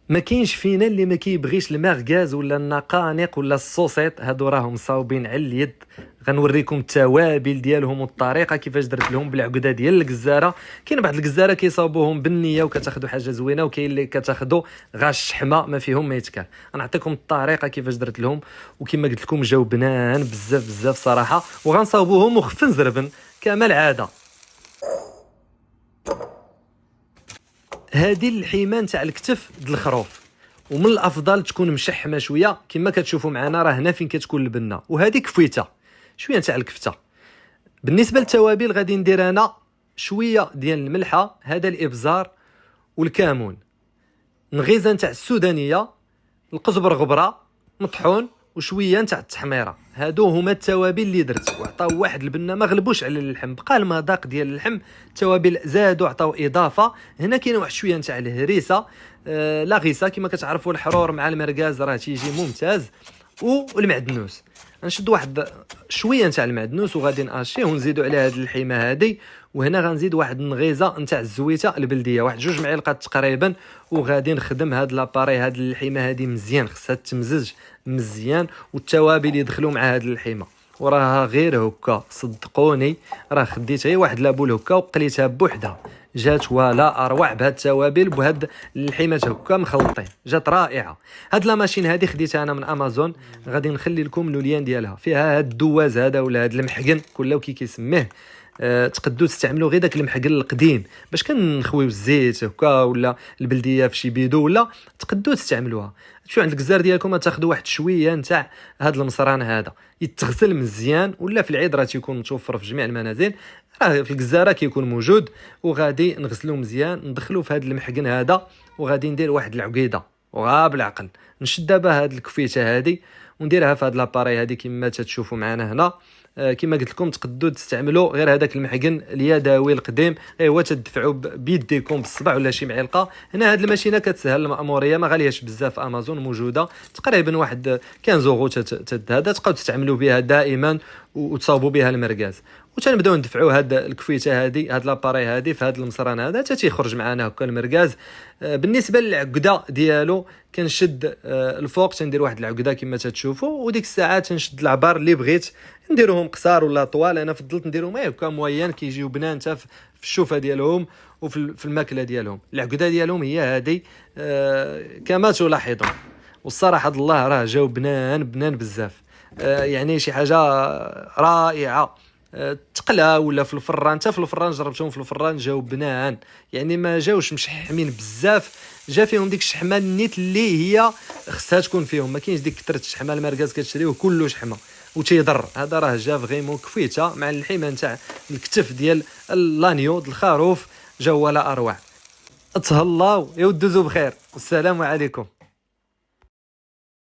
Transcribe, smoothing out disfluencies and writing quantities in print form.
ما كاينش فينا اللي ما كيبغيش المرغاز ولا النقانق ولا الصوصيط، هادو راهم صاوبين على اليد. غنوريكم التوابل ديالهم والطريقه كيفاش درت لهم بالعقده ديال الجزاره. كاين بعض الجزاره كيصاوبوهم بالنيه وكتاخذوا حاجه زوينه، وكاين اللي كتاخذوا غا الشحمه ما فيهم ما يتكال. غنعطيكم الطريقه كيفاش درت لهم، وكما قلت لكم جاو بنان بزاف بزاف صراحه، وغنصاوبوهم وخفن زربن كما العاده. هذه اللحيمه نتاع الكتف د الخروف، ومن الافضل تكون مشحمه شويه كما كتشوفوا معنا. راه هنا فين كتكون البنه، وهذه كفيته شويه نتاع الكفته. بالنسبه للتوابل غادي ندير انا شويه ديال الملحه، هذا الابزار والكمون، نغيزه نتاع السودانيه، القزبر غبره مطحون، وشويه نتاع التحميره. هادو هما التوابل اللي درت، وعطاو واحد البنه ما غلبوش على اللحم، بقى المذاق ديال اللحم. التوابل زادوا عطاو اضافه. هنا كاين واحد شويه نتاع الهريسه، لا غيسه كما كتعرفوا، الحرور مع المركاز راه تيجي ممتاز. والمعدنوس غنشد واحد شويه نتاع المعدنوس وغادي ناشيه ونزيدوا على هذه اللحيمه هذه. وهنا غنزيد واحد النغيزه نتاع الزويته البلديه، واحد 2 معالق تقريبا، وغادي نخدم هاد لاباري هاد اللحيمه هذه مزيان. خصها تمزج مزيان، والتوابل يدخلوا مع هاد اللحيمه. وراها غير هكا صدقوني، راه خديت غير واحد لابول هكا وقليتها بوحدها، جات ولا اروع بهاد التوابل بهاد اللحيمات هكا مخلطين، جات رائعه. هاد لا ماشين هادي خديتها انا من امازون، غادي نخلي لكم لو ديالها. فيها هاد الدواز هذا ولا هاد المحقن كله كي كيسميه. تقدروا تستعملوا غير داك المحقن القديم باش كنخويو الزيت هكا، ولا البلديه في شي بيدو، ولا تقدروا تستعملوها. تمشيو عند الجزار ديالكم تاخذوا واحد شويه نتاع هاد المصران هذا، يتغسل مزيان، ولا في العيد راه تيكون متوفر في جميع المنازل، راه في الجزاره كيكون موجود. وغادي نغسلوه مزيان، ندخلوه في هاد المحقن هذا، وغادي ندير واحد العقيده وغا بالعقل. نشد دابا هاد الكفيته هذه ونديرها في هاد لاباري هذه كما تتشوفوا معنا هنا. كما قلت لكم تقدروا تستعملوا غير هذاك المحقن اليدوي القديم، هو تدفعوا بيديكم بالصبع ولا شي معلقه. هنا هذه الماشينه كتسهل الماموريه، ما غالياش بزاف، امازون موجوده تقريبا واحد 15 اورو هذا، تبقاو تستعملوا بها دائما وتصاوبوا بها المركاز. وتنبداو ندفعوا هاد الكفيته هذه، هاد لاباري هذه في هاد المصران هذا حتى تيخرج معنا هكا المركاز. بالنسبه للعقده ديالو كنشد الفوق، تندير واحد العقده كما تتشوفوا، وديك الساعه تنشد العبار اللي بغيت نديروهم قصار ولا طوال. انا فضلت نديرهم هكا موين، كيجيو بنان حتى في الشوفه ديالهم وفي الماكله ديالهم. العقده ديالهم هي هذه كما تلاحظون. والصراحه الله راه جاو بنان بنان بزاف، يعني شي حاجه رائعه. تقلا ولا في الفران، حتى في الفران جربتهم في الفران جاو بنان، يعني ما جاوش مشحمين بزاف، جا فيهم ديك الشحمه النيت اللي هي خصها تكون فيهم. ما كاينش ديك كثره الشحمه المركز كتشريوه كله شحمه وتيضر. هذا راه جا فريمون كفيته مع اللحيمه نتاع الكتف ديال لانيو د الخروف، جا ولا اروع. تهلاو يا ودوزو بخير، والسلام عليكم.